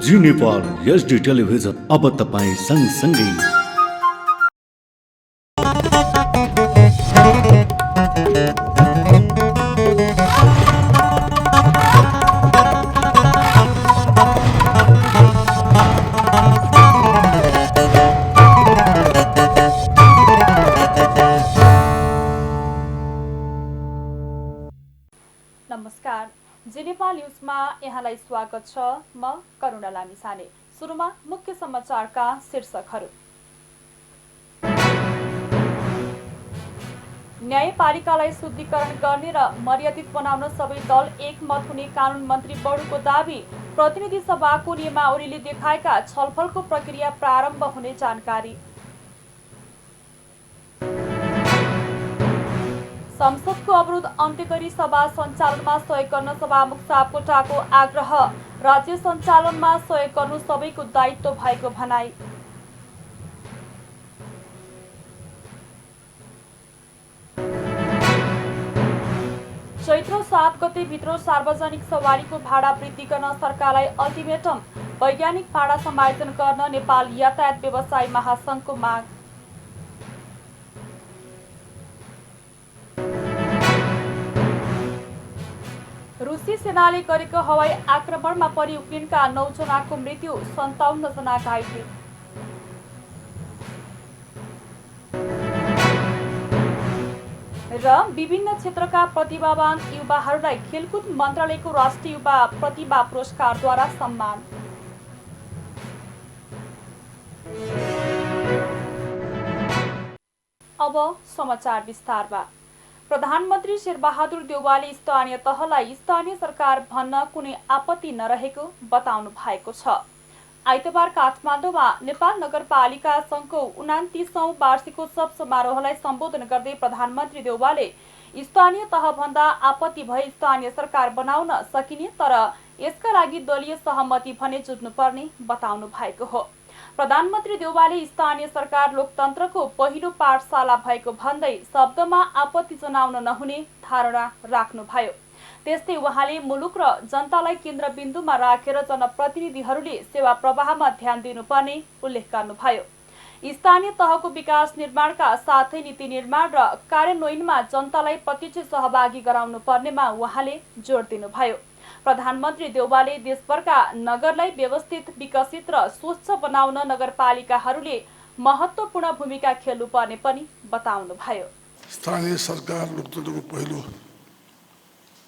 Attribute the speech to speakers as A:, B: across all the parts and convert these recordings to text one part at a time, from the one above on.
A: जी Nepal HD television अब तपाईँ सँगसँगै।
B: नमस्कार, जी नेपाल न्युजमा यहाँलाई स्वागत छ। म करुणा लामिछाने। सुरुमा मुख्य समाचारका शीर्षकहरू। न्यायपालिकालाई शुद्धिकरण गर्ने र मर्यादित बनाउन सबै दल एकमत हुने कानुन मन्त्री बडुको दावी। प्रतिनिधि सभाको नियमावलीले देखाएका छलफलको प्रक्रिया प्रारम्भ हुने जानकारी। संसदको अवरोध अन्त्य गरी सभा सञ्चालनमा सहयोग गर्न सभामुख सापकोटाको आग्रह। राज्य सञ्चालनमा सहयोग गर्नु सबैको दायित्व भएको भनाई। चैत्र 7 गते भित्र सार्वजनिक सवारीको भाडा वृद्धि गर्न सरकारलाई अल्टिमेटम। वैज्ञानिक भाडा समायोजन गर्न नेपाल यातायात व्यवसायी महासङ्घको माग। रुसी सेनाले गरेको हवाई आक्रमणमा परि युक्रेनका 9 जनाको मृत्यु, 57 जना घाइते। र विभिन्न क्षेत्रका प्रतिभावान युवाहरूलाई खेलकुद मन्त्रालयको राष्ट्रिय युवा प्रतिभा पुरस्कारद्वारा सम्मान। अब समाचार विस्तारमा। प्रधानमन्त्री शेरबहादुर देउवाले स्थानीय तहलाई स्थानीय सरकार भन्न कुनै आपत्ति नरहेको बताउनु भएको छ। आइतबार काठमाडौँमा नेपाल नगरपालिका सङ्घको 29औं वार्षिकोत्सव समारोहलाई सम्बोधन गर्दै प्रधानमन्त्री देउवाले स्थानीय तहभन्दा आपत्ति भए स्थानीय सरकार बनाउन सकिने, तर यसका लागि दलीय सहमति भने जुट्नुपर्ने बताउनु भएको हो। प्रधानमन्त्री देउवाले स्थानीय सरकार लोकतन्त्रको पहिलो पाठशाला भएको भन्दै शब्दमा आपत्ति जनाउन नहुने धारणा राख्नुभयो। त्यस्तै उहाँले मुलुक र जनतालाई केन्द्रबिन्दुमा राखेर जनप्रतिनिधिहरूले सेवा प्रवाहमा ध्यान दिनुपर्ने उल्लेख गर्नुभयो। स्थानीय तहको विकास निर्माणका साथै नीति निर्माण र कार्यान्वयनमा जनतालाई प्रत्यक्ष सहभागी गराउनु पर्नेमा उहाँले जोड दिनुभयो। प्रधानमन्त्री देउवाले देशभरका नगरलाई व्यवस्थित, विकसित र स्वच्छ बनाउन नगरपालिकाहरूले महत्त्वपूर्ण भूमिका खेल्नुपर्ने पनि बताउनुभयो।
C: स्थानीय सरकार लोकतन्त्रको पहिलो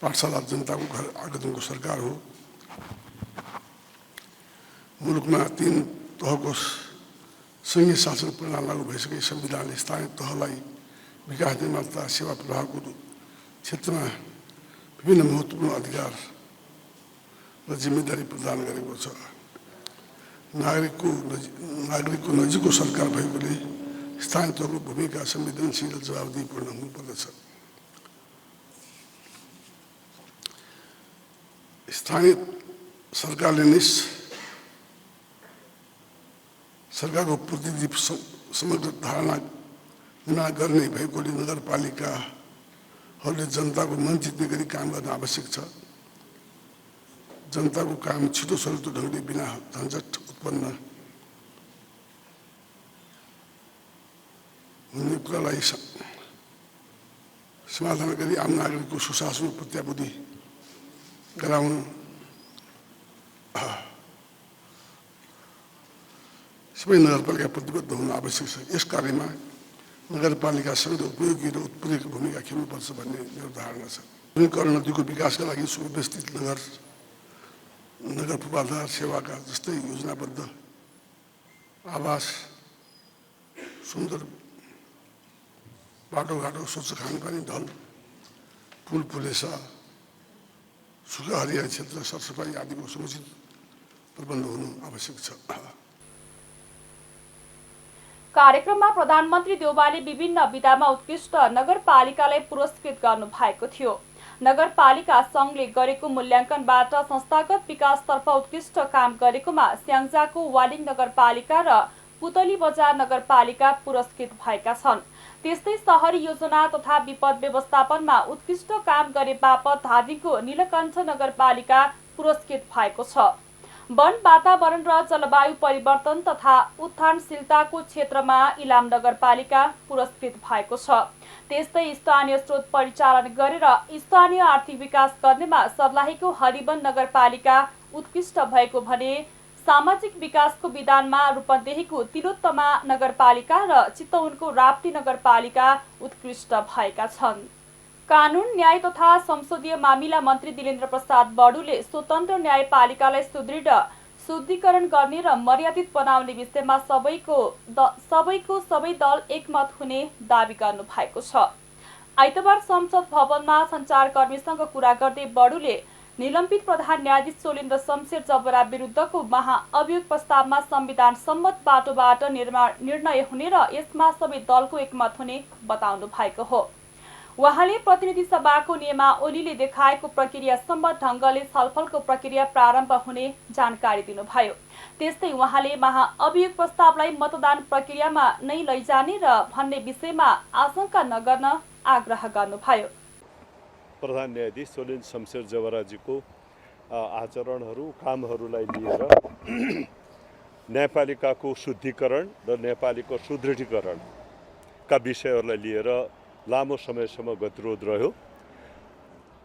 C: पाठशाला, जनताको घर आगमनको सरकार हो। मुलुकमा 3 तहको संघीय शासन प्रणाली लागू भइसके संविधानले स्थानीय तहलाई विकास निर्माण तथा सेवा प्रवाहको क्षेत्रमा विभिन्न महत्त्वपूर्ण अधिकार र जिम्मेदारी प्रदान गरेको छ। नागरिकको नजिकको सरकार भएकोले स्थानीय तहको भूमिका संवेदनशील र जवाबदेहीपूर्ण हुनुपर्दछ। स्थानीय सरकारले नै सरकारको प्रतिनिधि समग्र धारणा निर्माण गर्ने भएकोले नगरपालिकाहरूले जनताको मन जित्ने गरी काम गर्न आवश्यक छ। जनताको काम छिटो सजिलो ढङ्गले बिना झन्झट उत्पन्न हुने कुरालाई समाधान गरी आम नागरिकको सुशासन प्रत्याभूति गराउन सबै नगरपालिका प्रतिबद्ध हुन आवश्यक छ। यस कार्यमा नगरपालिका सबै उपयोगी र उत्प्रेरक भूमिका खेल्नुपर्छ भन्ने मेरो धारणा छ। कर्ण नदीको विकासका लागि सुव्यवस्थित नगर पूर्वाधार सेवाका जस्तै योजनाबद्ध आवास, सुन्दर बाटोघाटो, स्वच्छ खानेपानी ढल, पुल पुलेसा, सुक्खा हरियाली क्षेत्र सरसफाइ आदिको समुचित प्रबन्ध हुनु आवश्यक छ।
B: कार्यक्रममा प्रधानमन्त्री देउवाले विभिन्न विधामा उत्कृष्ट नगरपालिकालाई पुरस्कृत गर्नु भएको थियो। नगरपालिका सङ्घले गरेको मूल्याङ्कनबाट संस्थागत विकासतर्फ उत्कृष्ट काम गरेकोमा स्याङ्जाको वालिङ नगरपालिका र पुतली बजार नगरपालिका पुरस्कृत भएका छन्। त्यस्तै शहरी योजना तथा विपद व्यवस्थापनमा उत्कृष्ट काम गरे बापत धादिङको नीलकण्ठ नगरपालिका पुरस्कृत भएको छ। वन वातावरण र जलवायु परिवर्तन तथा उत्थानशीलताको क्षेत्रमा इलाम नगरपालिका पुरस्कृत भएको छ। त्यस्तै स्थानीय स्रोत परिचालन गरेर स्थानीय आर्थिक विकास गर्नेमा सर्लाहीको हरिवन नगरपालिका उत्कृष्ट भएको भने सामाजिक विकासको विधानमा रूपन्देहीको तिलोत्तमा नगरपालिका र चितवनको राप्ती नगरपालिका उत्कृष्ट भएका छन्। कानुन न्याय तथा संसदीय मामिला मन्त्री दिलेन्द्र प्रसाद बडुले स्वतन्त्र न्यायपालिकालाई सुदृढ शुद्धिकरण गर्ने र मर्यादित बनाउने विषयमा सबै दल एकमत हुने दावी गर्नु भएको छ। आइतबार संसद भवनमा सञ्चारकर्मीसँग कुरा गर्दै बडुले निलम्बित प्रधान न्यायाधीश चोलेन्द्र शमशेर जबरा विरुद्धको महाअभियोग प्रस्तावमा संविधान सम्मत बाटोबाट निर्णय हुने र यसमा सबै दलको एकमत हुने बताउनु भएको हो। उहाँले प्रतिनिधि सभाको नियमावलीले देखाएको प्रक्रिया सम्मत ढङ्गले छलफलको प्रक्रिया प्रारम्भ हुने जानकारी दिनुभयो। त्यस्तै उहाँले महाअभियोग प्रस्तावलाई मतदान प्रक्रियामा नै लैजाने र भन्ने विषयमा आशंका नगर्न आग्रह गर्नुभयो।
D: प्रधान न्यायाधीश चोलेन्द्र शमशेर जबराजीको आचरणहरू कामहरूलाई लिएर न्यायपालिकाको शुद्धिकरण र न्यायपालिकाको सुदृढीकरणका विषयहरूलाई लिएर लामो समयसम्म गतिरोध रह्यो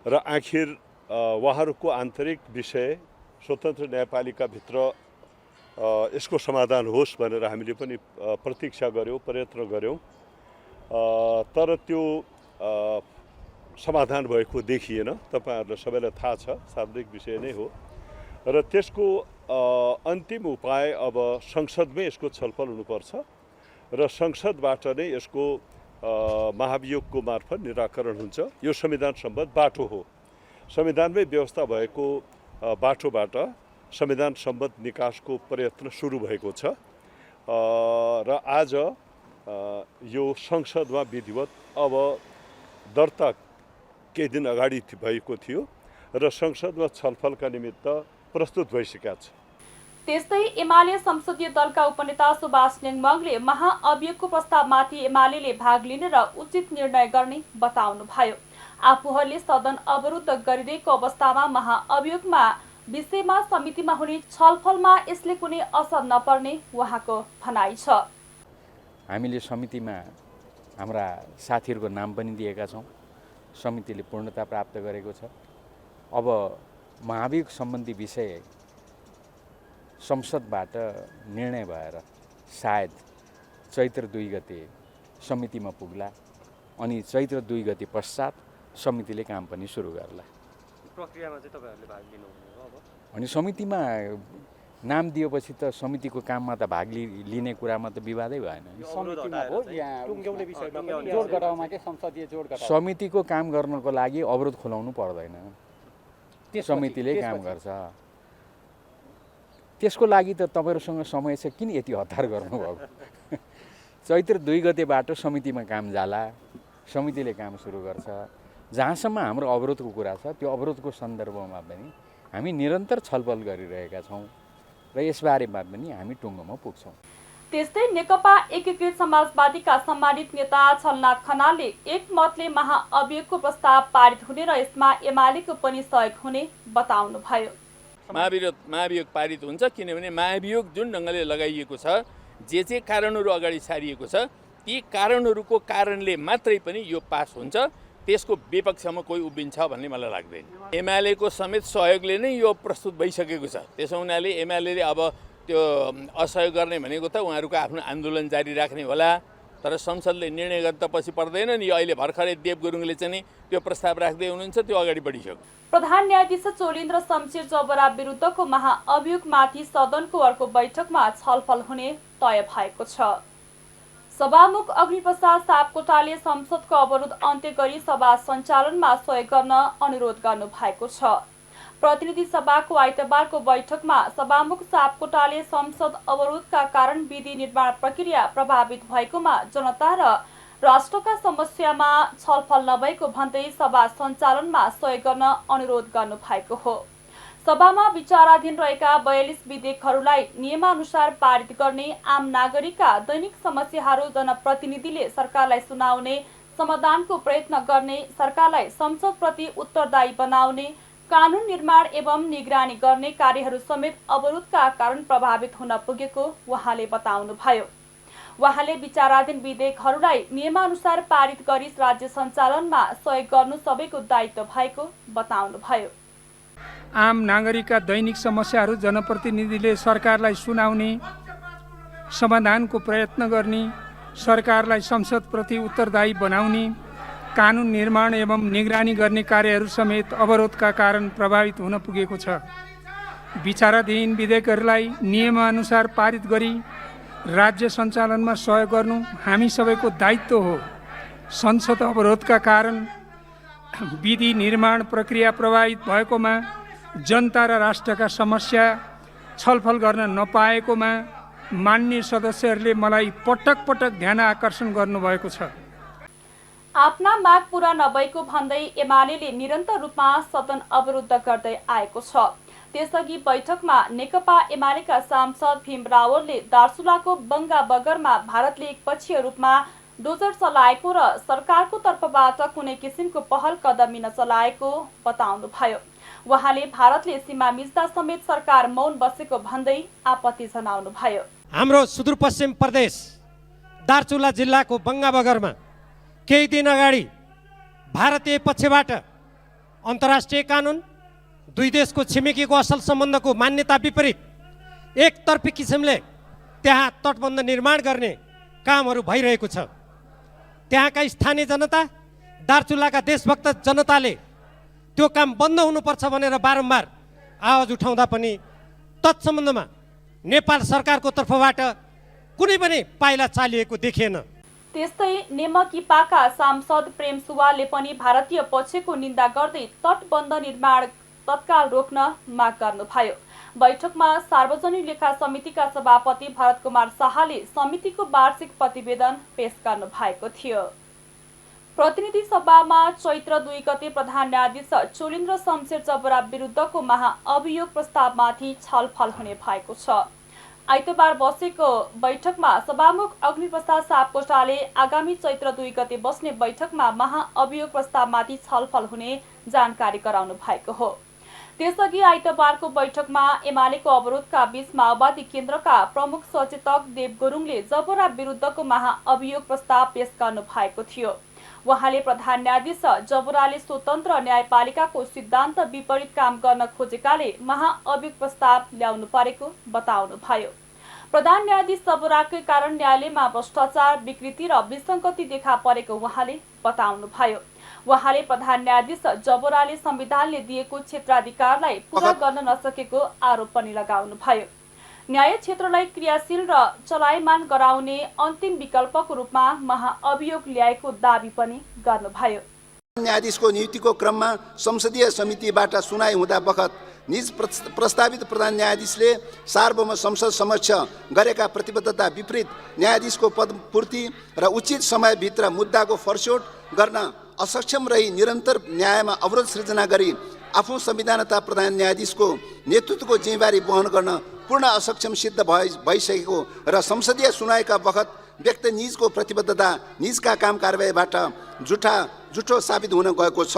D: र आखिर उहाँहरूको आन्तरिक विषय स्वतन्त्र न्यायपालिकाभित्र यसको समाधान होस् भनेर हामीले पनि प्रतीक्षा गऱ्यौँ, प्रयत्न गऱ्यौँ, तर त्यो समाधान भएको देखिएन। तपाईहरुलाई सबैलाई थाहा छ, सार्वजनिक विषय नै हो र त्यसको अन्तिम उपाय अब संसदमै यसको छलफल हुनुपर्छ र संसदबाट नै यसको महाभियोगको मार्फत निराकरण हुन्छ। यो संविधान सम्बद्ध बाटो हो। संविधानमै व्यवस्था भएको बाटोबाट संविधान सम्बद्ध निकासको प्रयत्न सुरु भएको छ र आज यो संसदमा विधिवत अब दर्ता केही दिन अगाडि भएको थियो र संसदमा छलफलका निमित्त प्रस्तुत भइसकेका छ।
B: त्यस्तै एमाले संसदीय दलका उपनेता सुभाष नेङमङले महाअभियोगको प्रस्तावमाथि एमाले भाग लिने र उचित निर्णय गर्ने बताउनु भयो। आफूहरूले सदन अवरुद्ध गरिरहेको अवस्थामा महाअभियोगमा विषयमा समितिमा हुने छलफलमा यसले कुनै असर नपर्ने उहाँको भनाइ छ।
E: हामीले समितिमा हाम्रा साथीहरूको नाम पनि दिएका छौँ। समितिले पूर्णता प्राप्त गरेको छ। अब महाभियोग सम्बन्धी विषय संसदबाट निर्णय भएर सायद चैत्र 2 गते समितिमा पुग्ला अनि चैत्र 2 गते पश्चात समितिले काम पनि सुरु गर्ला।
F: प्रक्रियामा चाहिँ तपाईहरुले भाग लिनुहुने हो। अब
E: अनि समितिमा नाम दिएपछि त समितिको काममा त भाग लिने कुरामा त विवादै भएन। समितिको काम गर्नको लागि अवरोध खोलाउनु पर्दैन, समितिले काम गर्छ। त्यसको लागि त तपाईहरुसँग समय छ, किन यति हतार गर्नुभएको? चैत्र 2 गतेबाट समितिमा काम जाला, समितिले काम सुरु गर्छ। जहाँसम्म हाम्रो अवरोधको कुरा छ त्यो अवरोधको सन्दर्भमा पनि हामी निरन्तर छलफल गरिरहेका छौँ र यसबारेमा पनि हामी टुङ्गोमा पुग्छौँ।
B: त्यस्तै नेकपा एकीकृत समाजवादीका सम्मानित नेता छलनाथ खनालले एकमतले महाअभियोगको प्रस्ताव पारित हुने र यसमा एमालेको पनि सहयोग हुने बताउनु भयो।
G: महाभियोग पारित हुन्छ किनभने महाभियोग जुन ढङ्गले लगाइएको छ, जे कारणहरू अगाडि सारिएको छ, ती कारणहरूको कारणले मात्रै पनि यो पास हुन्छ। त्यसको विपक्षमा कोही उभिन्छ भन्ने मलाई लाग्दैन। एमालेको समेत सहयोगले नै यो प्रस्तुत भइसकेको छ। त्यसो हुनाले एमाले अब त्यो असहयोग गर्ने भनेको त उहाँहरूको आफ्नो आन्दोलन जारी राख्ने होला, तर संसदले निर्णय गर्न त पछि पर्दैन नि। अहिले भर्खरै देव गुरुङले चाहिँ त्यो प्रस्ताव राख्दै हुनुहुन्छ, त्यो अगाडि बढिसक्यो।
B: प्रधान न्यायाधीश चोलेन्द्र शमशेर जबरा विरुद्धको महाअभियोगमाथि सदनको अर्को बैठकमा छलफल हुने तय भएको छ। सभामुख अग्निप्रसाद सापकोटाले संसदको अवरोध अन्त्य गरी सभा सञ्चालनमा सहयोग गर्न अनुरोध गर्नु भएको छ। प्रतिनिधि सभाको आइतबारको बैठकमा सभामुख सापकोटाले संसद अवरोधका कारण विधि निर्माण प्रक्रिया प्रभावित भएकोमा जनता र राष्ट्रका समस्यामा छलफल नभएको भन्दै सभा सञ्चालनमा सहयोग गर्न अनुरोध गर्नु भएको हो। सभामा विचाराधीन रहेका 42 विधेयकहरूलाई नियमानुसार पारित गर्ने, आम नागरिकका दैनिक समस्याहरू जनप्रतिनिधिले सरकारलाई सुनाउने, समाधानको प्रयत्न गर्ने, सरकारलाई संसदप्रति उत्तरदायी बनाउने, कानुन निर्माण एवं निगरानी गर्ने कार्यहरू समेत अवरोधका कारण प्रभावित हुन पुगेको उहाँले बताउनुभयो। उहाँले विचाराधीन विधेयकहरूलाई नियमानुसार पारित गरी राज्य सञ्चालनमा सहयोग गर्नु सबैको दायित्व भएको बताउनुभयो।
H: आम नागरिकका दैनिक समस्याहरू जनप्रतिनिधिले सरकारलाई सुनाउने, समाधानको प्रयत्न गर्ने, सरकारलाई संसदप्रति उत्तरदायी बनाउने, कानुन निर्माण एवं निगरानी गर्ने कार्यहरू समेत अवरोधका कारण प्रभावित हुन पुगेको छ। विचाराधीन विधेयकहरूलाई नियमानुसार पारित गरी राज्य सञ्चालनमा सहयोग गर्नु हामी सबैको दायित्व हो। संसद अवरोधका कारण विधि निर्माण प्रक्रिया प्रभावित भएकोमा, जनता र राष्ट्रका समस्या छलफल गर्न नपाएकोमा मान्य सदस्यहरूले मलाई पटक पटक ध्यान आकर्षण गर्नुभएको छ।
B: आफ्ना माग पूरा नभएको भन्दै एमाले निरन्तर रूपमा सदन अवरुद्ध गर्दै आएको छ। त्यसअघि बैठकमा नेकपा एमालेका सांसद भीम रावलले दार्चुलाको बंगा बगरमा भारतले एकपक्षीय रूपमा डोजर चलाएको र सरकारको तर्फबाट कुनै किसिमको पहल कदमी नचलाएको बताउनुभयो। उहाँले भारतले सीमा मिच्दा समेत सरकार मौन बसेको भन्दै आपत्ति जनाउनुभयो।
I: हाम्रो सुदूरपश्चिम प्रदेश दार्चुला जिल्लाको बंगा बगरमा केही दिन अगाडि भारतीय पक्षबाट अन्तर्राष्ट्रिय कानुन, दुई देशको छिमेकीको असल सम्बन्धको मान्यता विपरीत एकतर्फी किसिमले त्यहाँ तटबन्ध निर्माण गर्ने कामहरू भइरहेको छ। त्यहाँका स्थानीय जनता, दार्चुलाका देशभक्त जनताले त्यो काम बन्द हुनुपर्छ भनेर बारम्बार आवाज उठाउँदा पनि तत्सम्बन्धमा नेपाल सरकारको तर्फबाट कुनै पनि पाइला चालिएको देखिएन।
B: त्यस्तै नेमकिपाका सांसद प्रेम सुवालले पनि भारतीय पक्षको निन्दा गर्दै तटबन्ध निर्माण तत्काल रोक्न माग गर्नुभयो। बैठकमा सार्वजनिक लेखा समितिका सभापति भरत कुमार शाहले समितिको वार्षिक प्रतिवेदन पेश गर्नु भएको थियो। प्रतिनिधि सभामा चैत्र 2 गते प्रधान न्यायाधीश चोलिन्द्र शमशेर जबरा विरुद्धको महाअभियोग प्रस्तावमाथि छलफल हुने भएको छ। आइतबार बसेको बैठकमा सभामुख अग्निप्रसाद सापकोटाले आगामी चैत्र 2 गते बस्ने बैठकमा महाअभियोग प्रस्तावमाथि छलफल हुने जानकारी गराउनु भएको हो। त्यसअघि आइतबारको बैठकमा एमालेको अवरोधका बीच माओवादी केन्द्रका प्रमुख सचेतक देव गुरुङले जबरा विरुद्धको महाअभियोग प्रस्ताव पेश गर्नु भएको थियो। उहाँले प्रधान न्यायाधीश जबराले स्वतन्त्र न्यायपालिकाको सिद्धान्त विपरीत काम गर्न खोजेकाले महाअभियोग प्रस्ताव ल्याउनु परेको बताउनुभयो। प्रधान न्यायाधीश जबराकै कारण न्यायालयमा भ्रष्टाचार, विकृति र विसङ्गति देखा परेको उहाँले बताउनुभयो। उहाँले प्रधान न्यायाधीश जबराले संविधानले दिएको क्षेत्राधिकारलाई पूरा गर्न नसकेको आरोप पनि लगाउनुभयो। न्याय क्षेत्रलाई क्रियाशील र चलायमान गराउने अन्तिम विकल्पको रूपमा महाअभियोग ल्याएको दावी पनि गर्नुभयो।
J: न्यायाधीशको नियुक्तिको क्रममा संसदीय समितिबाट सुनाइ हुँदा बखत निज प्रस्तावित प्रधान न्यायाधीशले सार्वभौम संसद समक्ष गरेका प्रतिबद्धता विपरीत न्यायाधीशको पदपूर्ति र उचित समयभित्र मुद्दाको फरसोट गर्न असक्षम रही निरन्तर न्यायमा अवरोध सृजना गरी आफू संविधानता प्रधान न्यायाधीशको नेतृत्वको जिम्मेवारी वहन गर्न पूर्ण असक्षम सिद्ध भइसकेको र संसदीय सुनाइका बखत व्यक्त निजको प्रतिबद्धता निजका काम कारबाहीबाट झुठो साबित हुन गएको छ।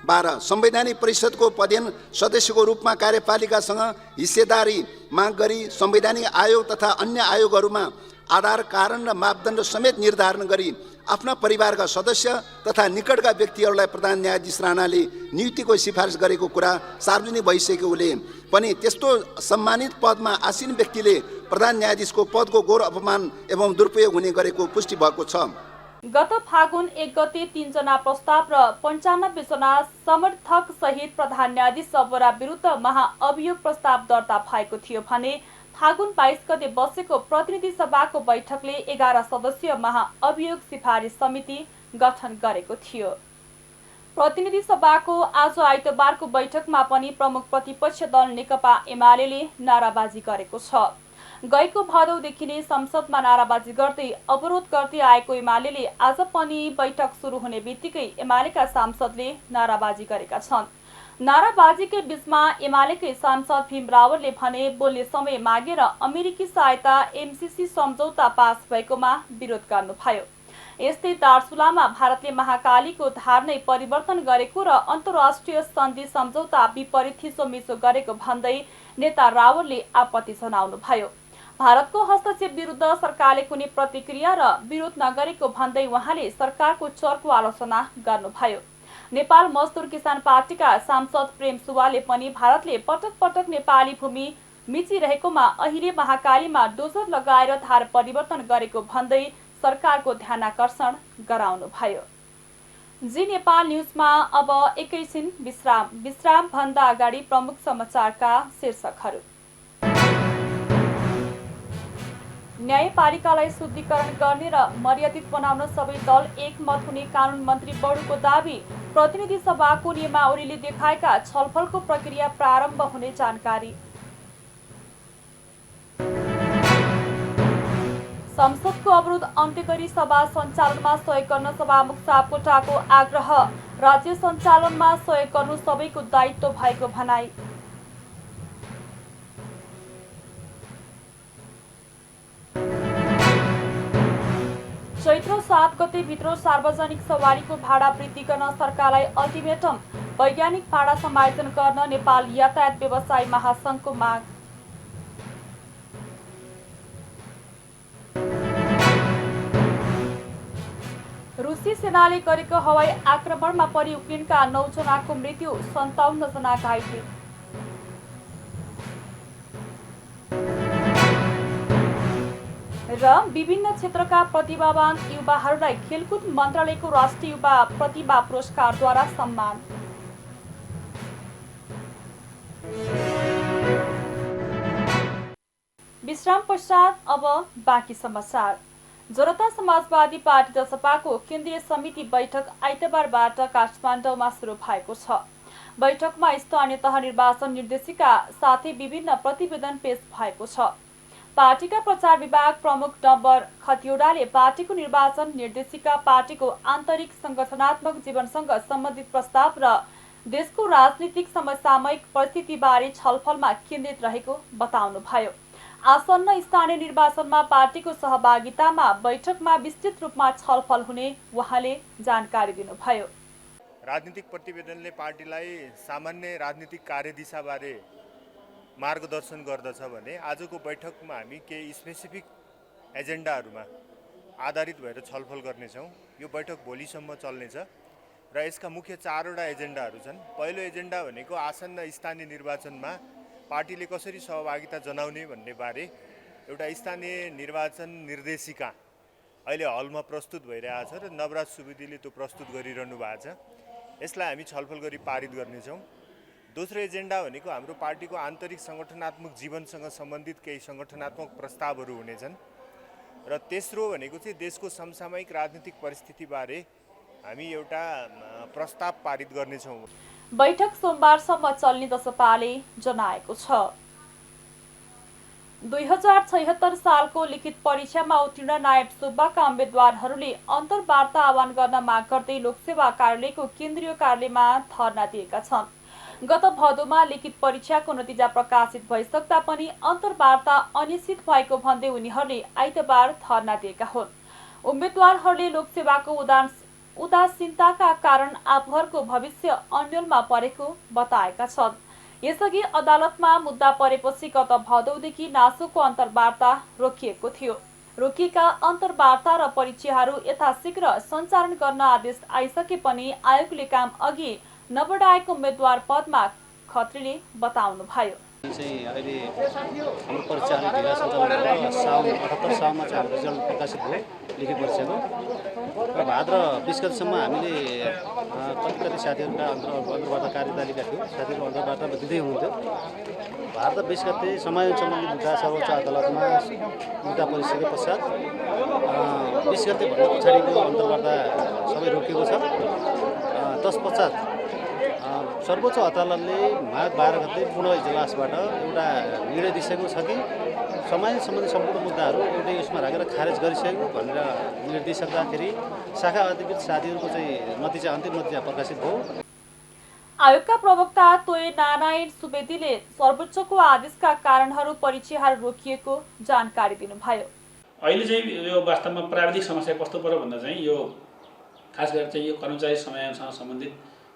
J: 12 संवैधानिक परिषदको पदेन सदस्यको रूपमा कार्यपालिकासँग हिस्सेदारी माग गरी संवैधानिक आयोग तथा अन्य आयोगहरूमा आधार, कारण र मापदण्ड समेत निर्धारण गरी आफ्ना परिवारका सदस्य तथा निकटका व्यक्तिहरूलाई प्रधान न्यायाधीश राणाले नियुक्तिको सिफारिस गरेको कुरा सार्वजनिक भइसकेकोले पनि त्यस्तो सम्मानित पदमा आसीन व्यक्तिले प्रधान न्यायाधीशको पदको घोर अपमान एवं दुरुपयोग हुने गरेको पुष्टि भएको छ।
B: गत फागुन 1 गते 3 जना प्रस्ताव र 95 जना समर्थक सहित प्रधान न्यायाधीश जबरा विरुद्ध महाअभियोग प्रस्ताव दर्ता भएको थियो भने फागुन 22 गते बसेको प्रतिनिधि सभाको बैठकले 11 सदस्यीय महाअभियोग सिफारिस समिति गठन गरेको थियो। प्रतिनिधि सभाको आज आइतबारको बैठकमा पनि प्रमुख प्रतिपक्ष दल नेकपा एमाले नाराबाजी गरेको छ। गएको भदौदेखि नै संसदमा नाराबाजी गर्दै अवरोध गर्दै आएको एमाले आज पनि बैठक सुरु हुने बित्तिकै एमालेका सांसदले नाराबाजी गरेका छन्। नाराबाजीकै बीचमा एमालेकै सांसद भीम रावलले भने बोल्ने समय मागेर अमेरिकी सहायता MCC सम्झौता पास भएकोमा विरोध गर्नुभयो। यस्तै दार्चुलामा भारतले महाकालीको धार नै परिवर्तन गरेको र अन्तर्राष्ट्रिय सन्धि सम्झौता विपरीत थिचोमिचो गरेको भन्दै नेता रावलले आपत्ति जनाउनुभयो। भारतको हस्तक्षेप विरुद्ध सरकारले कुनै प्रतिक्रिया र विरोध नगरेको भन्दै उहाँले सरकारको चर्को आलोचना गर्नुभयो। नेपाल मजदुर किसान पार्टीका सांसद प्रेम सुवालले पनि भारतले पटक पटक नेपाली भूमि मिचिरहेकोमा अहिले महाकालीमा डोजर लगाएर धार परिवर्तन गरेको भन्दै सरकारको ध्यानाकर्षण गराउनुभयो। जी नेपाल न्युजमा अब एकैछिन विश्राम भन्दा अगाडि प्रमुख समाचारका शीर्षकहरू। न्यायपालिकालाई शुद्धिकरण गर्ने र मर्यादित बनाउन सबै दल एकमत हुने कानुन मन्त्री बडुको दावी। प्रतिनिधि सभाको नियमावलीले देखाएका छलफलको प्रक्रिया प्रारम्भ हुने जानकारी। संसदको अवरोध अन्त्य गरी सभा सञ्चालनमा सहयोग गर्न सभामुख सापकोटाको आग्रह। राज्य सञ्चालनमा सहयोग गर्नु सबैको दायित्व भएको भनाई। चैत्र 7 गते भित्र सार्वजनिक सवारीको भाडा वृद्धि गर्न सरकारलाई अल्टिमेटम। वैज्ञानिक भाडा समायोजन गर्न नेपाल यातायात व्यवसायी महासंघको माग। रुसी सेनाले गरेको हवाई आक्रमणमा परि युक्रेनका 9 जनाको मृत्यु, 57 जना घाइते। र विभिन्न क्षेत्रका प्रतिभावान युवाहरूलाई खेलकुद मन्त्रालयको राष्ट्रिय युवा प्रतिभा पुरस्कारद्वारा सम्मान। विश्राम पश्चात अब बाँकी समाचार। जनता समाजवादी पार्टी जसपाको केन्द्रीय समिति बैठक आइतबारबाट काठमाडौँमा सुरु भएको छ। बैठकमा स्थानीय तह निर्वाचन निर्देशिका साथै विभिन्न प्रतिवेदन पेश भएको छ। पार्टीका प्रचार विभाग प्रमुख डम्बर खतिवड़ाले पार्टीको निर्वाचन निर्देशिका पार्टीको आन्तरिक संगठनात्मक जीवनसँग सम्बन्धित प्रस्ताव र देशको राजनीतिक समसामयिक परिस्थितिबारे छलफलमा केन्द्रित रहेको बताउनुभयो। आसन्न स्थानीय निर्वाचनमा पार्टीको सहभागितामा बैठकमा विस्तृत रूपमा छलफल हुने उहाँले जानकारी दिनुभयो।
K: राजनीतिक प्रतिवेदनले पार्टीलाई सामान्य राजनीतिक कार्यदिशाबारे मार्गदर्शन गर्दछ भने आजको बैठकमा हामी केही स्पेसिफिक एजेन्डाहरूमा आधारित भएर छलफल गर्नेछौँ। यो बैठक भोलिसम्म चल्नेछ र यसका मुख्य 4वटा एजेन्डाहरू छन्। पहिलो एजेन्डा भनेको आसन्न स्थानीय निर्वाचनमा पार्टीले कसरी सहभागिता जनाउने भन्ने बारे एउटा स्थानीय निर्वाचन निर्देशिका अहिले हलमा प्रस्तुत भइरहेछ र नवराज सुवेदीले त्यो प्रस्तुत गरिरहनु भएको छ। यसलाई हामी छलफल गरी पारित गर्नेछौँ। दोस्रो एजेन्डा भनेको हाम्रो पार्टीको आन्तरिक सङ्गठनात्मक जीवनसँग सम्बन्धित केही सङ्गठनात्मक प्रस्तावहरू हुनेछन् र तेस्रो भनेको चाहिँ देशको समसामयिक राजनीतिक परिस्थितिबारे हामी एउटा प्रस्ताव पारित गर्नेछौँ।
B: बैठक सोमबारसम्म चल्ने जसपाले जनाएको छ। 2076 सालको लिखित परीक्षामा उत्तीर्ण नायब सुब्बाका उम्मेद्वारहरूले अन्तर्वार्ता आह्वान गर्न माग गर्दै लोकसेवा कार्यालयको केन्द्रीय कार्यालयमा धरना दिएका छन्। गत भदौमा लिखित परीक्षाको नतिजा प्रकाशित भइसक्दा पनि अन्तर्वार्ता अनिश्चित भएको भन्दै उनीहरूले आइतबार धरना दिएका हुन्। उम्मेद्वारहरूले लोकसेवाको उदासीनताका कारण आफूहरूको भविष्य अन्यलमा परेको बताएका छन्। यसअघि अदालतमा मुद्दा परेपछि गत भदौदेखि नासोको अन्तर्वार्ता रोकिएको थियो। रोकिएका अन्तर्वार्ता र परीक्षाहरू यथाशीघ्र सञ्चालन गर्न आदेश आइसके पनि आयोगले काम अघि नबढाएको उम्मेद्वार पदमा खत्रीले बताउनुभयो।
L: अहिले हाम्रो परीक्षा अलिक ढिला सञ्चालन भयो। साउन 78 सालमा चाहिँ हाम्रो रिजल्ट प्रकाशित भयो लिखित परीक्षाको र भाद्र 20 गतिसम्म हामीले कति साथीहरूका अन्तर्वार्ता कार्यतालिका थियो। साथीहरू अन्तर्वार्तामा दिँदै हुनुहुन्थ्यो। भाद्र 20 गते समायोजन सम्बन्धी मुद्दा सर्वोच्च अदालतमा मुद्दा परिसके पश्चात 20 गतेभन्दा पछाडिको अन्तर्वार्ता सबै रोकिएको छ। तत्पश्चात सर्वोच्च अदालतले माघ 12 गते पुनः इजलासबाट एउटा निर्णय दिइसकेको छ कि समायोजन सम्बन्धी सम्पूर्ण मुद्दाहरू एउटै यसमा राखेर खारेज गरिसकेको भनेर निर्णय दिइसक्दाखेरि शाखा अधिकृत साथीहरूको चाहिँ नतिजा अन्तिम नतिजा प्रकाशित भयो।
B: आयोगका प्रवक्ता तोय नारायण सुवेदीले सर्वोच्चको आदेशका कारणहरू परीक्षाहरू रोकिएको जानकारी दिनुभयो।
M: अहिले चाहिँ यो वास्तवमा प्राविधिक समस्या कस्तो पर्यो भन्दा चाहिँ यो खास गरेर चाहिँ यो कर्मचारी समयानुसँग सम्बन्धित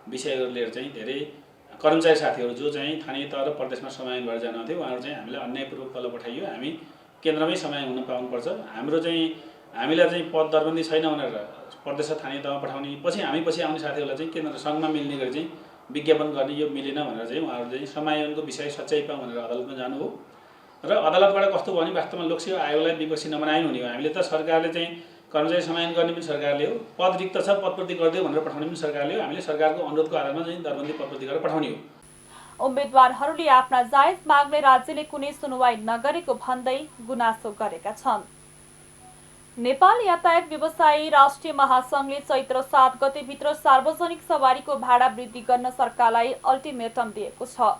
M: विषयहरू लिएर चाहिँ धेरै कर्मचारी साथीहरू जो चाहिँ स्थानीय तह र प्रदेशमा समयान भएर जानुहुन्थ्यो उहाँहरू चाहिँ हामीलाई अन्यायपूर्वक तल पठाइयो, हामी केन्द्रमै समय हुन पाउनुपर्छ, हाम्रो चाहिँ हामीलाई चाहिँ पद दरबन्दी छैन भनेर प्रदेश र स्थानीय तहमा पठाउने, पछि हामी पछि आउने साथीहरूलाई चाहिँ केन्द्र सङ्घमा मिल्ने गरी चाहिँ विज्ञापन गर्ने, यो मिलेन भनेर चाहिँ उहाँहरू चाहिँ समयानको विषय सच्याइ पाऊँ भनेर अदालतमा जानु हो र अदालतबाट कस्तो भयो भने वास्तवमा लोकसेवा आयोगलाई विपक्षी नबनाइ हुने हो। हामीले त सरकारले चाहिँ कर्मचारी समयान गर्ने पनि सरकारले हो, पद रिक्त छ पदपूर्ति गरिदियो भनेर पठाउने पनि सरकारले हो, हामीले सरकारको अनुरोधको आधारमा चाहिँ दरबन्दी पदपूर्ति गरेर पठाउने हो।
B: उम्मेदवारहरूले आफ्ना जायज मागले राज्यले कुनै सुनवाई नगरेको भन्दै गुनासो गरेका छन्। नेपाल यातायात व्यवसायी राष्ट्रिय महासंघले चैत्र 7 गतेभित्र सार्वजनिक सवारीको भाडा वृद्धि गर्न सरकारलाई अल्टिमेटम दिएको छ।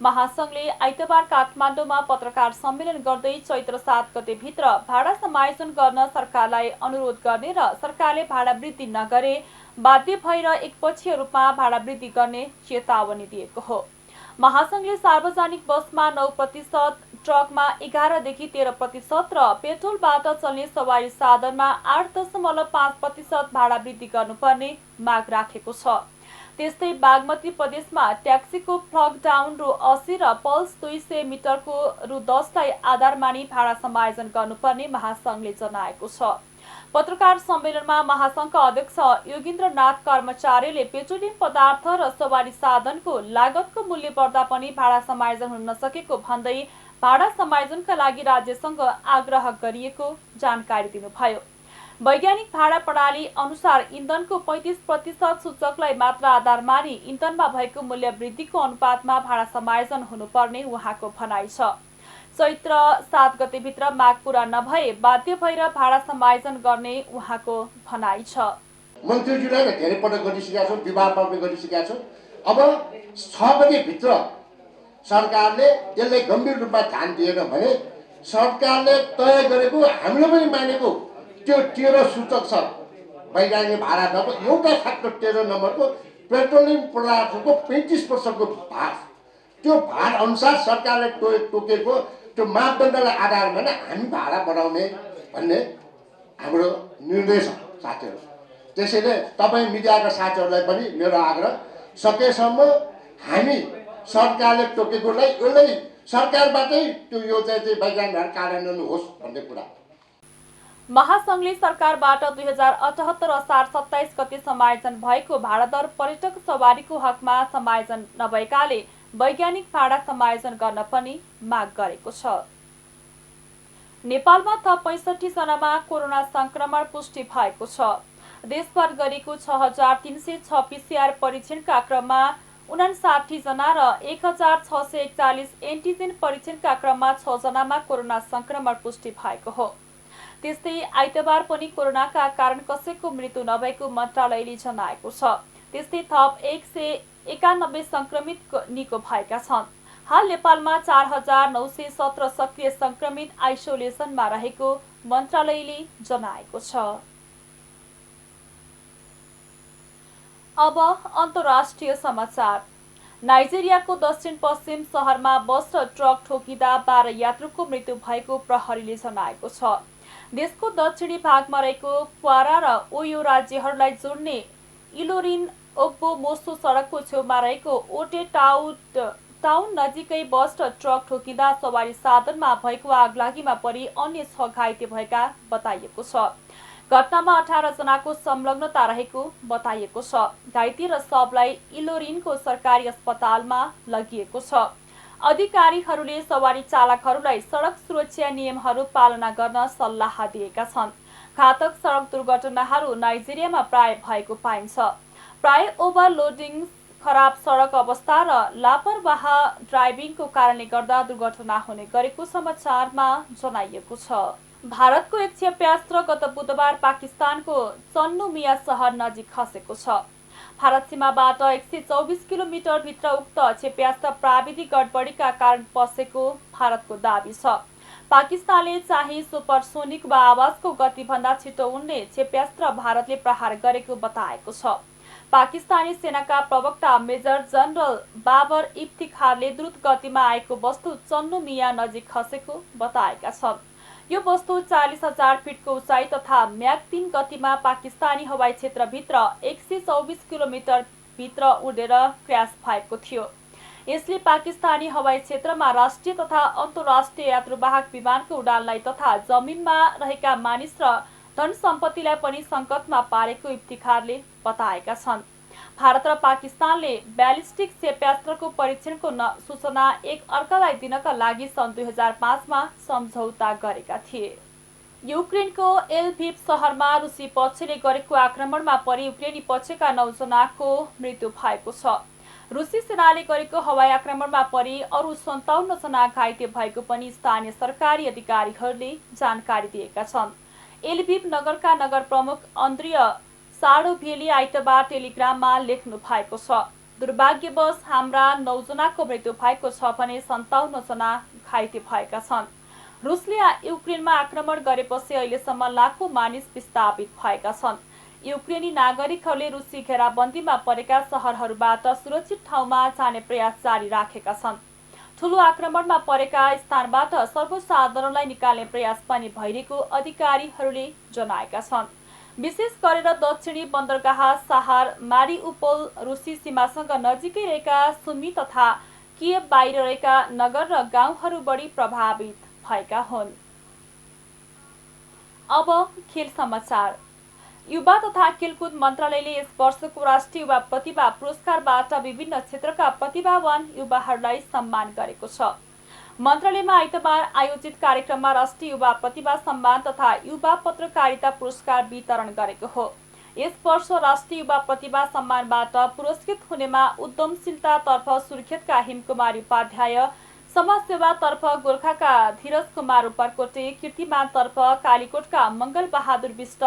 B: महासंघले आइतबार काठमाडौँमा पत्रकार सम्मेलन गर्दै चैत्र 7 गतेभित्र भाडा समायोजन गर्न सरकारलाई अनुरोध गर्ने र सरकारले भाडा वृद्धि नगरे बाध्य भएर एकपक्षीय रूपमा भाडा वृद्धि गर्ने चेतावनी दिएको हो। महासंघले सार्वजनिक बसमा 9%, ट्रकमा 11देखि 13% र पेट्रोलबाट चल्ने सवारी साधनमा 8.5% भाडा वृद्धि गर्नुपर्ने माग राखेको छ। त्यस्तै बागमती प्रदेशमा ट्याक्सीको फ्लग डाउन रु 80 र पल्स 200 मिटरको रु 10 लाई आधार मानि भाडा समायोजन गर्नुपर्ने महासंघले जनाएको छ। पत्रकार सम्मेलनमा महासंघका अध्यक्ष योगेन्द्रनाथ कर्मचारीले पेट्रोलियम पदार्थ र सवारी साधनको लागतको मूल्य बढ्दा पनि भाडा समायोजन हुन नसकेको भन्दै भाडा समायोजनका लागि राज्यसँग आग्रह गरिएको जानकारी दिनुभयो। वैज्ञानिक भाडा प्रणाली अनुसार इन्धनको 35% सूचकलाई मात्र आधार मानि इन्धनमा भएको मूल्य वृद्धिको अनुपातमा भाडा समायोजन हुनुपर्ने उहाँको भनाइ छ। चैत्र 7 गतेभित्र माग पूरा नभए बाध्य भएर भाडा समायोजन गर्ने उहाँको भनाइ छ।
N: मन्त्रीज्यूलाई धेरै पटक गरिसकेका छौँ, विवाद पनि गरिसकेका छौँ। अब 6 गतेभित्र सरकारले यसलाई गम्भीर रूपमा ध्यान दिएन भने सरकारले तय गरेको हामीले पनि मानेको त्यो 13 सूचक छ वैज्ञानिक भाडा दरको एउटा फ्याक्टर 13 नम्बरको पेट्रोलियम पदार्थको 35% को भार, त्यो भार अनुसार सरकारले तोकेको त्यो मापदण्डलाई आधारमा नै हामी भाडा बढाउने भन्ने हाम्रो निर्णय छ साथीहरू। त्यसैले तपाईँ मिडियाका साथीहरूलाई पनि मेरो आग्रह, सकेसम्म हामी सरकारले तोकेकोलाई यसलाई सरकारबाटै त्यो यो चाहिँ वैज्ञानिक कार्यान्वयन होस् भन्ने कुरा।
B: महासंघले सरकारबाट 2078 असार 27 गते समायोजन भएको भाडा दर पर्यटक सवारीको हकमा समायोजन नभएकाले वैज्ञानिक भाडा समायोजन गर्न पनि माग गरेको छ। नेपालमा थप 65 जनामा कोरोना संक्रमण पुष्टि भएको छ। देशभर गरेको 6306 पीसीआर परीक्षणका क्रममा 59 जना र 1641 एन्टिजेन परीक्षणका क्रममा 6 जनामा कोरोना संक्रमण पुष्टि भएको हो। त्यस्तै आइतबार पनि कोरोनाका कारण कसैको मृत्यु नभएको मन्त्रालयले जनाएको छ। त्यस्तै थप 191 संक्रमित निको भएका छन्। हाल नेपालमा 4917 सक्रिय संक्रमित आइसोलेसनमा रहेको मन्त्रालयले जनाएको छ। अब अन्तर्राष्ट्रिय समाचार। नाइजेरियाको दक्षिण पश्चिम शहरमा बस र ट्रक ठोकिँदा 12 यात्रुको मृत्यु भएको प्रहरीले जनाएको छ। देशको दक्षिणी भागमा रहेको क्वारा र ओयो राज्यहरूलाई जोड्ने इलोरिन ओग्बो मोसो सडकको छेउमा रहेको ओटे टाउन नजिकै बस र ट्रक ठोकिँदा सवारी साधनमा भएको आगलागीमा परि अन्य 6 घाइते भएका बताइएको छ। घटनामा 18 जनाको संलग्नता रहेको बताइएको छ। घाइते र शवलाई इलोरिनको सरकारी अस्पतालमा लगिएको छ। अधिकारीहरूले सवारी चालकहरूलाई सडक सुरक्षा नियमहरू पालना गर्न सल्लाह दिएका छन्। घातक सडक दुर्घटनाहरू नाइजेरियामा प्राय भएको पाइन्छ। प्राय ओभरलोडिङ, खराब सडक अवस्था र लापरवाह ड्राइभिङको कारणले गर्दा दुर्घटना हुने गरेको समाचारमा जनाइएको छ। भारतको एक क्षेप्यास्त्र गत बुधबार पाकिस्तानको चन्नु मिया सहर नजिक खसेको छ। भारत सीमाबाट 124 किलोमिटर भित्र उक्त क्षेप्यास्त्र प्राविधिक गडबडीका कारण पसेको भारतको दाबी छ। पाकिस्तानले चाहिँ सुपरसोनिक वा आवाजको गतिभन्दा छिटो उड्ने क्षेप्यास्त्र भारतले प्रहार गरेको बताएको छ। पाकिस्तानी सेनाका प्रवक्ता मेजर जनरल बाबर इफ्तिखारले द्रुत गतिमा आएको वस्तु चन्नु मिया नजिक खसेको बताएका छन्। यो वस्तु 40,000 फिटको उचाइ तथा म्याक 3 गतिमा पाकिस्तानी हवाई क्षेत्रभित्र 124 किलोमिटर भित्र उडेर क्र्यास भएको थियो। यसले पाकिस्तानी हवाई क्षेत्रमा राष्ट्रिय तथा अन्तर्राष्ट्रिय यात्रुवाहक विमानको उडानलाई तथा जमिनमा रहेका मानिस र धन सम्पत्तिलाई पनि सङ्कटमा पारेको इफ्तिखारले बताएका छन्। भारत र पाकिस्तानले ब्यालिस्टिक क्षेप्यास्त्रको परीक्षणको सूचना एक अर्कालाई दिनका लागि सन् 2005 मा सम्झौता गरेका थिए। युक्रेनको एलभिभ शहरमा रुसी पक्षले गरेको आक्रमणमा परि युक्रेनी पक्षका 9 जनाको मृत्यु भएको छ। रुसी सेनाले गरेको हवाई आक्रमणमा परि अरू 57 जना घाइते भएको पनि स्थानीय सरकारी अधिकारीहरूले जानकारी दिएका छन्। एलभिभ नगरका नगर प्रमुख अन्द्रिय साडोभेली आइतबार टेलिग्राममा लेख्नु भएको छ, दुर्भाग्यवश हाम्रा 9 जनाको मृत्यु भएको छ भने 57 जना घाइते भएका छन्। रुसले युक्रेनमा आक्रमण गरेपछि अहिलेसम्म लाखौं मानिस विस्थापित भएका छन्। युक्रेनी नागरिकहरूले रुसी घेराबन्दीमा परेका शहरहरूबाट सुरक्षित ठाउँमा जाने प्रयास जारी राखेका छन्। ठूलो आक्रमणमा परेका स्थानबाट सर्वसाधारणलाई निकाल्ने प्रयास पनि भइरहेको अधिकारीहरूले जनाएका छन्। विशेष गरेर दक्षिणी बन्दरगाह शहर मारिउपोल रुसी सीमासँग नजिकै रहेका सुमी तथा कियव बाहिर रहेका नगर र गाउँहरू बढी प्रभावित भएका हुन्। अब खेल समाचार। युवा तथा खेलकुद मन्त्रालयले यस वर्षको राष्ट्रिय युवा प्रतिभा पुरस्कारबाट विभिन्न क्षेत्रका प्रतिभावान युवाहरूलाई सम्मान गरेको छ। मन्त्रालयमा आइतबार आयोजित कार्यक्रममा राष्ट्रिय युवा प्रतिभा सम्मान तथा युवा पत्रकारिता पुरस्कार वितरण गरेको हो। यस वर्ष राष्ट्रिय युवा प्रतिभा सम्मानबाट पुरस्कृत हुनेमा उद्यमशीलतातर्फ सुर्खेतका हिमकुमारी उपाध्याय, समाजसेवातर्फ गोर्खाका धीरज कुमार उपरकोटे, कीर्तिमानतर्फ कालीकोटका मङ्गल बहादुर विष्ट,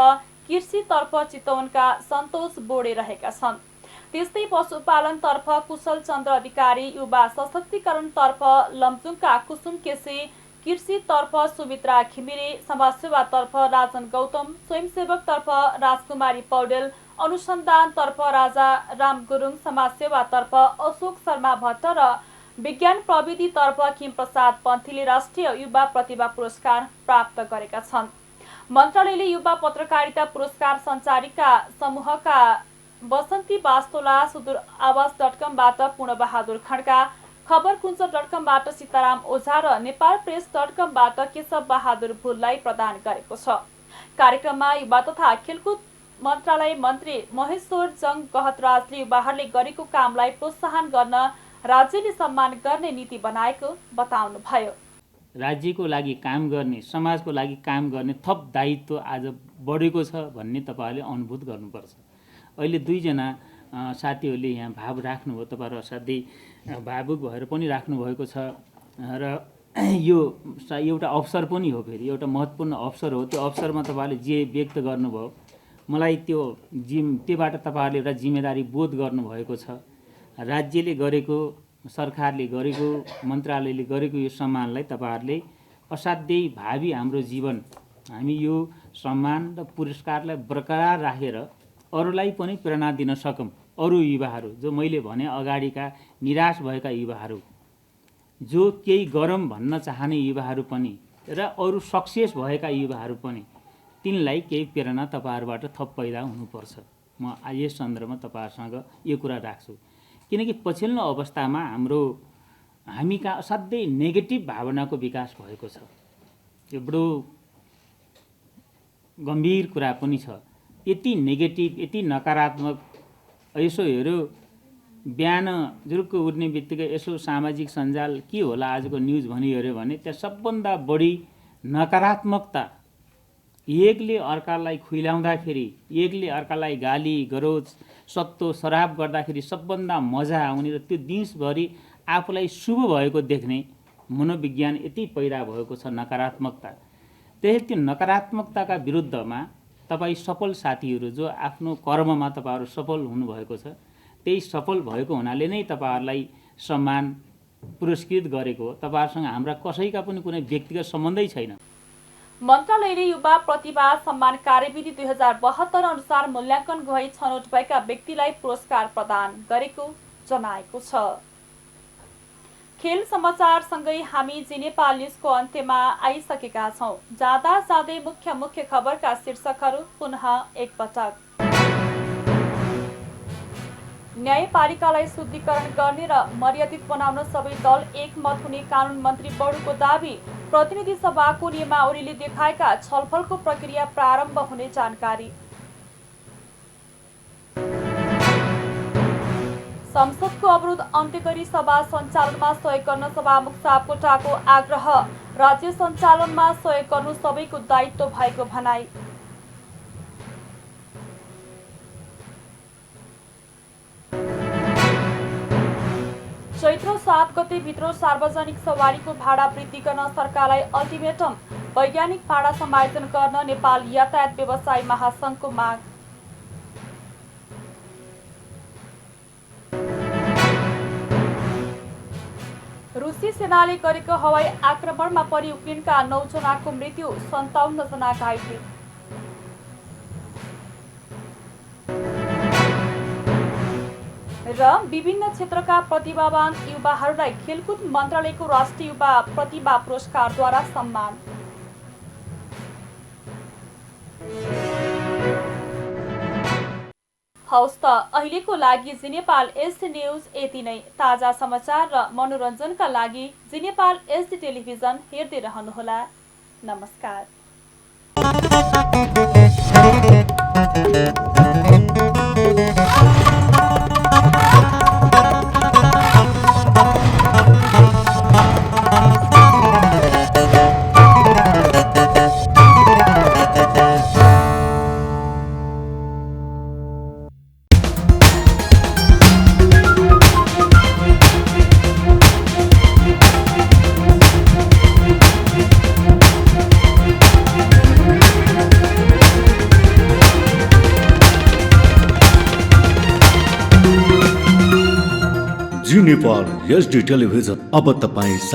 B: कृषितर्फ चितवनका सन्तोष बोडे रहेका छन्। त्यस्तै पशुपालनतर्फ कुशल चन्द्र अधिकारी, युवा सशक्तिकरणतर्फ लमजुङका कुसुम केसी, कृषितर्फ सुमित्रा घिमिरे, समाजसेवातर्फ राजन गौतम, स्वयंसेवकतर्फ राजकुमारी पौडेल, अनुसन्धानतर्फ राजा राम गुरुङ, समाजसेवातर्फ अशोक शर्मा भट्ट र विज्ञान प्रविधितर्फ खिमप्रसाद पन्थीले राष्ट्रिय युवा प्रतिभा पुरस्कार प्राप्त गरेका छन्। मन्त्रालयले युवा पत्रकारिता पुरस्कार सञ्चारिका समूहका बसन्ती बास्तोला, सुदूर आवाज.com बाट पूर्णबहादुर खड्का, खबरकुञ्ज.com बाट सीताराम ओझा र नेपाल प्रेस.com बाट केशव बहादुर भुललाई प्रदान गरेको छ। कार्यक्रममा युवा तथा खेलकुद मन्त्रालय मन्त्री महेश्वर जङ गहतराजले युवाहरूले गरेको कामलाई प्रोत्साहन गर्न राज्यले सम्मान गर्ने नीति बनाएको बताउनुभयो।
O: राज्यको लागि काम गर्ने, समाजको लागि काम गर्ने थप दायित्व आज बढेको छ भन्ने तपाईँहरूले अनुभूत गर्नुपर्छ। अहिले 2 जना साथीहरूले यहाँ भाव राख्नुभयो, तपाईँहरू असाध्यै भावुक भएर पनि राख्नुभएको छ र यो एउटा अवसर पनि हो, फेरि एउटा महत्त्वपूर्ण अवसर हो। त्यो अवसरमा तपाईँहरूले जे व्यक्त गर्नुभयो मलाई त्योबाट तपाईँहरूले एउटा जिम्मेदारी बोध गर्नुभएको छ। राज्यले गरेको, सरकारले गरेको, मन्त्रालयले गरेको यो सम्मानलाई तपाईँहरूले असाध्यै भावी हाम्रो जीवन हामी यो सम्मान र पुरस्कारलाई बरकरार राखेर अरूलाई पनि प्रेरणा दिन सकौँ। अरू युवाहरू जो मैले भने अगाडिका निराश भएका युवाहरू, जो केही गरौँ भन्न चाहने युवाहरू पनि र अरू सक्सेस भएका युवाहरू पनि, तिनलाई केही प्रेरणा तपाईँहरूबाट थप पैदा हुनुपर्छ। म यस सन्दर्भमा तपाईँहरूसँग यो कुरा राख्छु, किनकि पछिल्लो अवस्थामा हामी कहाँ असाध्यै नेगेटिभ भावनाको विकास भएको छ। यो बडो गम्भीर कुरा पनि छ। यति नेगेटिभ, यति नकारात्मक, यसो हेऱ्यो बिहान जुरुक्क उठ्ने बित्तिकै यसो सामाजिक सञ्जाल के होला आजको न्युज भनी हेऱ्यो भने त्यहाँ सबभन्दा बढी नकारात्मकता, एकले अर्कालाई खुइलाउँदाखेरि, एकले अर्कालाई गाली गरोज सत्तो सराप गर्दाखेरि सबभन्दा मजा आउने र त्यो दिनभरि आफूलाई शुभ भएको देख्ने मनोविज्ञान यति पैदा भएको छ, नकारात्मकता। त्यसैले त्यो नकारात्मकताका विरुद्धमा तपाईँ सफल साथीहरू जो आफ्नो कर्ममा तपाईँहरू सफल हुनुभएको छ, त्यही सफल भएको हुनाले नै तपाईँहरूलाई सम्मान पुरस्कृत गरेको हो। तपाईँहरूसँग हाम्रा कसैका पनि कुनै व्यक्तिगत सम्बन्धै छैन।
B: मन्त्रालयले युवा प्रतिभा सम्मान कार्यविधि 2072 अनुसार मूल्याङ्कन गरी छनौट भएका व्यक्तिलाई पुरस्कार प्रदान गरेको जनाएको छ। खेल समाचारसँगै हामी जी नेपाल न्युजको अन्त्यमा आइसकेका छौँ। जाँदा जाँदै मुख्य खबरका शीर्षकहरू पुनः एकपटक। न्यायपालिकालाई शुद्धिकरण गर्ने र मर्यादित बनाउन सबै दल एकमत हुने कानुन मन्त्री बडुको दावी। प्रतिनिधि सभाको नियमावलीले देखाएका छलफलको प्रक्रिया प्रारम्भ हुने जानकारी। संसदको अवरोध अन्त्य गरी सभा सञ्चालनमा सहयोग गर्न सभामुख सापकोटाको आग्रह। राज्य सञ्चालनमा सहयोग गर्नु सबैको दायित्व भएको भनाई। चैत्र 7 गते भित्र सार्वजनिक सवारीको भाडा वृद्धि गर्न सरकारलाई अल्टिमेटम। वैज्ञानिक भाडा समायोजन गर्न नेपाल यातायात व्यवसायी महासङ्घको माग। रुसी सेनाले गरेको हवाई आक्रमणमा परि युक्रेनका 9 जनाको मृत्यु, 57 जना घाइते। र विभिन्न क्षेत्रका प्रतिभावान युवाहरूलाई खेलकुद मन्त्रालयको राष्ट्रिय युवा प्रतिभा पुरस्कारद्वारा सम्मान। हौस् त अहिलेको लागि जी नेपाल एसडी न्युज यति नै। ताजा समाचार र मनोरञ्जनका लागि जी नेपाल एसडी टेलिभिजन हेर्दै रहनुहोला। नमस्कार।
A: जी नेपाल एसडी टेलिभिजन अब तपाईँ